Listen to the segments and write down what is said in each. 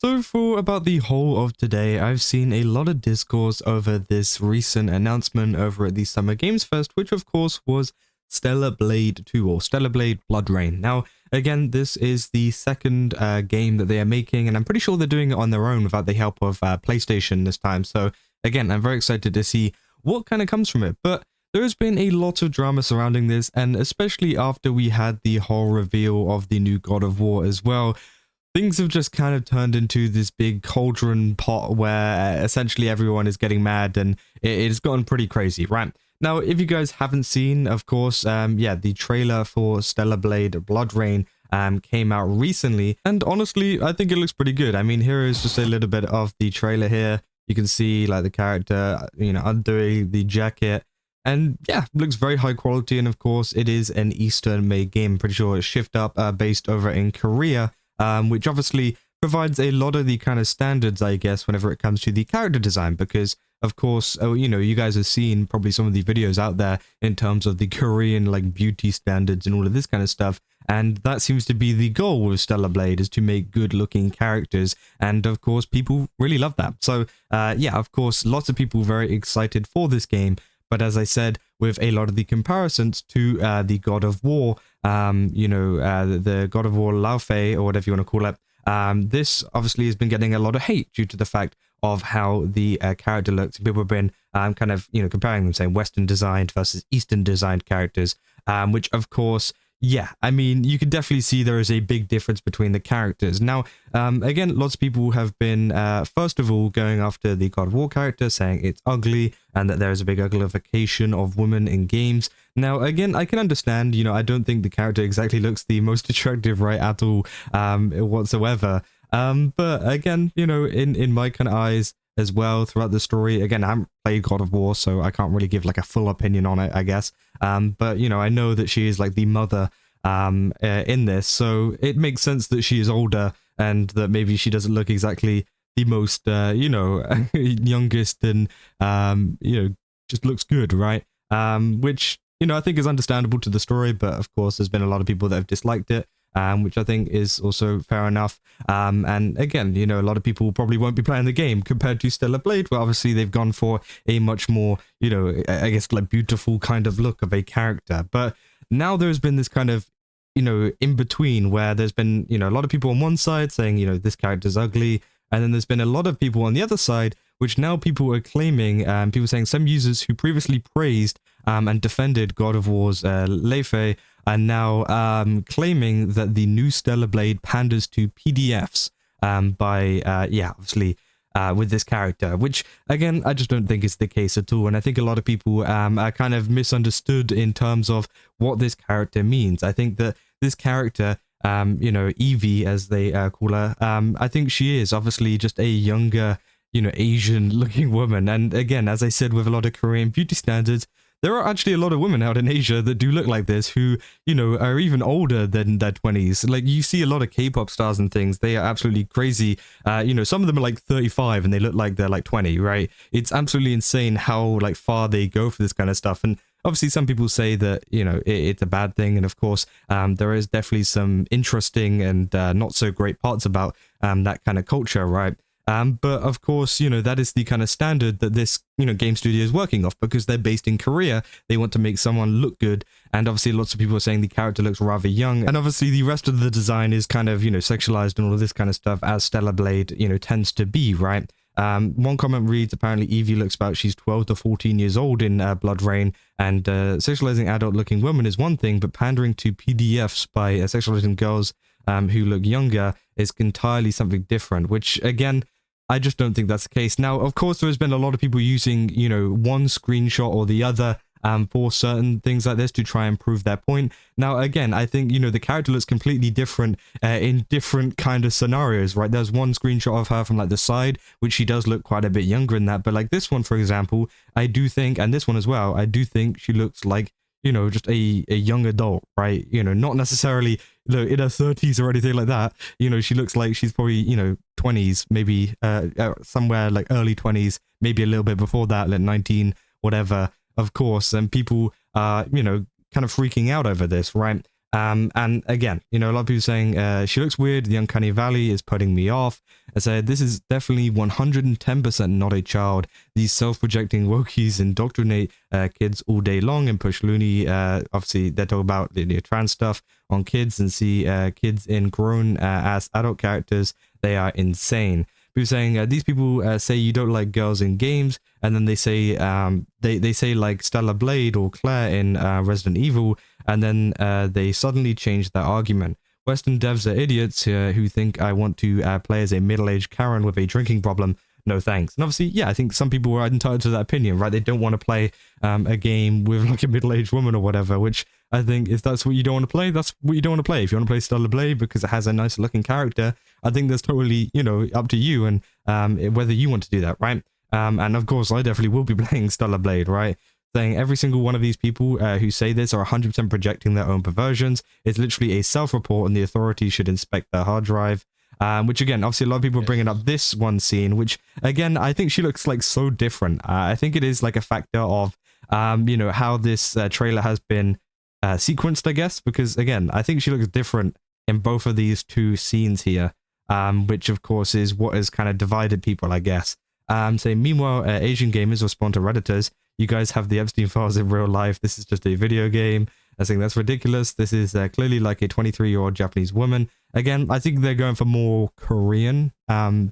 So for about the whole of today, I've seen a lot of discourse over this recent announcement over at the Summer Games Fest, which of course was Stellar Blade 2 or Stellar Blade Blood Rain. Now, again, this is the second game that they are making, and I'm pretty sure they're doing it on their own without the help of PlayStation this time. So again, I'm very excited to see what kind of comes from it. But there has been a lot of drama surrounding this, and especially after we had the whole reveal of the new God of War as well. Things have just kind of turned into this big cauldron pot where essentially everyone is getting mad, and it's gotten pretty crazy, right? Now, if you guys haven't seen, of course, yeah, the trailer for Stellar Blade Blood Rain came out recently, and honestly, I think it looks pretty good. I mean, here is just a little bit of the trailer here. You can see like the character, you know, undoing the jacket. And yeah, looks very high quality, and of course, it is an Eastern-made game. Pretty sure it's Shift Up, based over in Korea. Which obviously provides a lot of the kind of standards, I guess, whenever it comes to the character design, because of course, you know, you guys have seen probably some of the videos out there in terms of the Korean like beauty standards and all of this kind of stuff, and that seems to be the goal with Stellar Blade, is to make good looking characters, and of course people really love that. So yeah, of course, lots of people very excited for this game. But as I said, with a lot of the comparisons to the God of War, you know, the God of War Laufey, or whatever you want to call it, this obviously has been getting a lot of hate due to the fact of how the character looks. People have been kind of, you know, comparing them, saying Western designed versus Eastern designed characters, which of course, yeah, I mean, you can definitely see there is a big difference between the characters. Now, again, lots of people have been, first of all, going after the God of War character, saying it's ugly and that there is a big uglification of women in games. Now, again, I can understand, you know, I don't think the character exactly looks the most attractive, right, at all, whatsoever. But again, you know, in my kind of eyes as well throughout the story, again, I haven't played God of War, so I can't really give like a full opinion on it, I guess. But you know, I know that she is like the mother in this, so it makes sense that she is older and that maybe she doesn't look exactly the most you know, youngest, and you know, just looks good, right? Which, you know, I think is understandable to the story, but of course there's been a lot of people that have disliked it, which I think is also fair enough. And again, you know, a lot of people probably won't be playing the game compared to Stellar Blade, where obviously they've gone for a much more, you know, I guess like beautiful kind of look of a character. But now there's been this kind of, you know, in between, where there's been, you know, a lot of people on one side saying, you know, this character's ugly, and then there's been a lot of people on the other side, which now people are claiming, people saying some users who previously praised and defended God of War's Laufey are now claiming that the new Stellar Blade panders to PDFs by, yeah, obviously with this character, which again, I just don't think is the case at all. And I think a lot of people are kind of misunderstood in terms of what this character means. I think that this character, you know, Evie, as they call her, I think she is obviously just a younger, you know, Asian looking woman. And again, as I said, with a lot of Korean beauty standards, there are actually a lot of women out in Asia that do look like this, who, you know, are even older than their 20s. Like, you see a lot of K-pop stars and things, they are absolutely crazy. You know, some of them are like 35 and they look like they're like 20, right? It's absolutely insane how like far they go for this kind of stuff. And obviously some people say that, you know, it's a bad thing. And of course, there is definitely some interesting and not so great parts about that kind of culture, right? But of course, you know, that is the kind of standard that this, you know, game studio is working off, because they're based in Korea. They want to make someone look good. And obviously lots of people are saying the character looks rather young. And obviously the rest of the design is kind of, you know, sexualized and all of this kind of stuff, as Stellar Blade, you know, tends to be, right? One comment reads, apparently Evie looks about she's 12 to 14 years old in Blood Rain, and sexualizing adult-looking women is one thing, but pandering to PDFs by sexualizing girls who look younger is entirely something different, which, again, I just don't think that's the case. Now, of course, there's been a lot of people using, you know, one screenshot or the other for certain things like this to try and prove their point. Now, again, I think, you know, the character looks completely different in different kind of scenarios, right? There's one screenshot of her from like the side, which she does look quite a bit younger in that. But like this one, for example, I do think, and this one as well, I do think she looks like, you know, just a young adult, right? You know, not necessarily, you know, in her 30s or anything like that. You know, she looks like she's probably, you know, 20s, maybe somewhere like early 20s, maybe a little bit before that, like 19, whatever, of course. And people are, you know, kind of freaking out over this, right? And again, a lot of people saying she looks weird. The uncanny valley is putting me off. I said this is definitely 110% not a child. These self-projecting wokies indoctrinate kids all day long and push loony. Obviously, they talk about the trans stuff on kids and see kids in grown as adult characters. They are insane. People saying these people say you don't like girls in games, and then they say they say like Stella Blade or Claire in Resident Evil, and then they suddenly change their argument. Western devs are idiots who think I want to play as a middle-aged Karen with a drinking problem. No thanks. And obviously, yeah, I think some people are entitled to that opinion, right? They don't want to play a game with like a middle-aged woman or whatever, which I think if that's what you don't want to play, that's what you don't want to play. If you want to play Stella Blade because it has a nice looking character, I think that's totally, up to you and whether you want to do that, right? And of course, I definitely will be playing Stella Blade, right? Saying every single one of these people who say this are 100% projecting their own perversions. It's literally a self-report and the authorities should inspect their hard drive. Which again, obviously a lot of people are bringing up this one scene, which again, I think she looks like so different. I think it is like a factor of, how this trailer has been sequenced, I guess, because again, I think she looks different in both of these two scenes here, which of course is what has kind of divided people, I guess. Meanwhile, Asian gamers respond to Redditors. You guys have the Epstein files in real life. This is just a video game. I think that's ridiculous. This is clearly like a 23-year-old Japanese woman. Again, I think they're going for more Korean,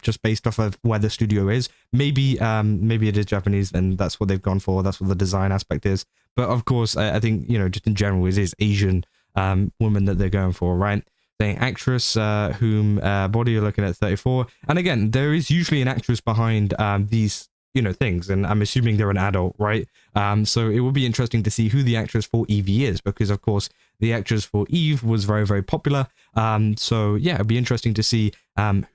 just based off of where the studio is. Maybe it is Japanese, and that's what they've gone for. That's what the design aspect is. But of course, I think, just in general, it is Asian woman that they're going for, right? Saying actress whom body you're looking at 34. And again, there is usually an actress behind these things, and I'm assuming they're an adult, right? So it will be interesting to see who the actress for Evie is, because of course the actress for Eve was very, very popular. So yeah, it'll be interesting to see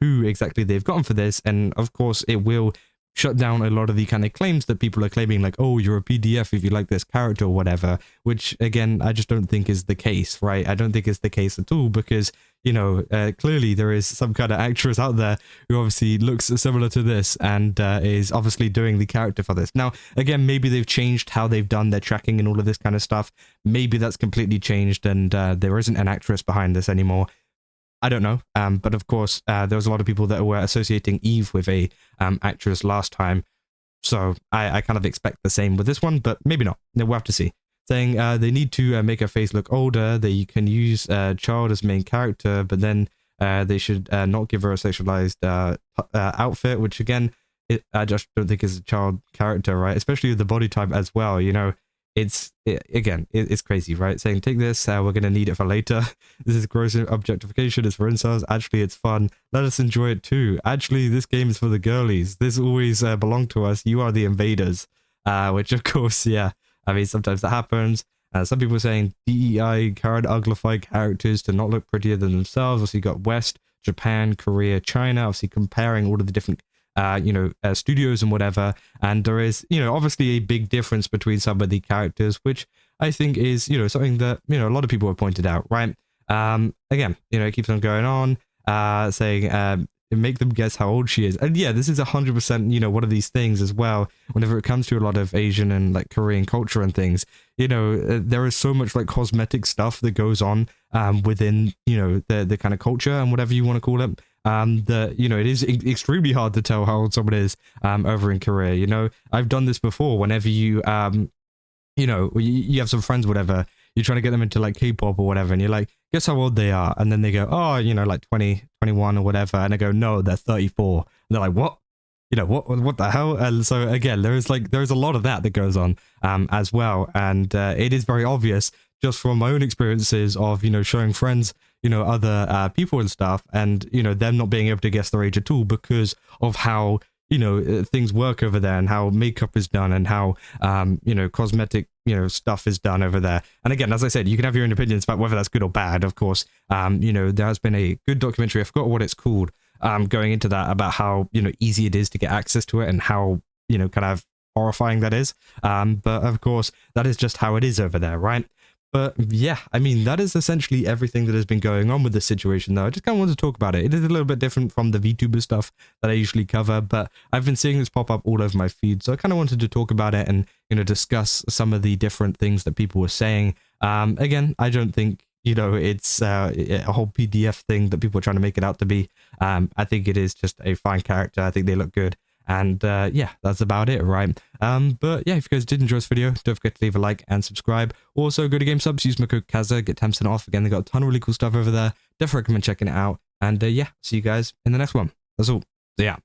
who exactly they've gotten for this, and of course it will shut down a lot of the kind of claims that people are claiming, like, oh, you're a PDF if you like this character or whatever, which again, I just don't think is the case, right? I don't think it's the case at all, because clearly there is some kind of actress out there who obviously looks similar to this and is obviously doing the character for this. Now, again, maybe they've changed how they've done their tracking and all of this kind of stuff. Maybe that's completely changed and there isn't an actress behind this anymore. I don't know, but of course, there was a lot of people that were associating Eve with a actress last time, so I kind of expect the same with this one, but maybe not. We'll have to see. Saying they need to make her face look older, they can use child as main character, but then they should not give her a sexualized outfit, which again, I just don't think is a child character, right? Especially with the body type as well, it's crazy, right? Saying take this, we're gonna need it for later. This is gross objectification. It's for incels. Actually, it's fun. Let us enjoy it too. Actually, this game is for the girlies. This always belonged to us. You are the invaders. Which of course, yeah. I mean, sometimes that happens. Some people are saying DEI current uglify characters to not look prettier than themselves. Also, you got West, Japan, Korea, China. Obviously, comparing all of the different studios and whatever, and there is obviously a big difference between some of the characters, which I think is something that a lot of people have pointed out, right? Again, it keeps on going on, saying make them guess how old she is, and yeah, this is 100% one of these things as well. Whenever it comes to a lot of Asian and like Korean culture and things, there is so much like cosmetic stuff that goes on within the kind of culture and whatever you want to call it. That it is extremely hard to tell how old someone is over in Korea. I've done this before. Whenever you you have some friends, whatever, you're trying to get them into like K-pop or whatever, and you're like, guess how old they are, and then they go, oh, like 20, 21 or whatever, and I go, no, they're 34, and they're like, what? What the hell? And so again, there's a lot of that goes on as well, and it is very obvious just from my own experiences of showing friends other people and stuff, and them not being able to guess their age at all because of how things work over there and how makeup is done and how cosmetic stuff is done over there. And again, as I said, you can have your own opinions about whether that's good or bad, of course. There has been a good documentary, I forgot what it's called, going into that, about how easy it is to get access to it and how kind of horrifying that is. But of course, that is just how it is over there, right? But yeah, I mean, that is essentially everything that has been going on with this situation, though. I just kind of wanted to talk about it. It is a little bit different from the VTuber stuff that I usually cover, but I've been seeing this pop up all over my feed, so I kind of wanted to talk about it and, discuss some of the different things that people were saying. Again, I don't think you know, it's a whole PDF thing that people are trying to make it out to be. I think it is just a fine character. I think they look good. And yeah, that's about it, right? But yeah, if you guys did enjoy this video, don't forget to leave a like and subscribe. Also, go to GameSubs, use my code Kaza, get 10% off. Again, they got a ton of really cool stuff over there. Definitely recommend checking it out. And yeah, see you guys in the next one. That's all. So yeah.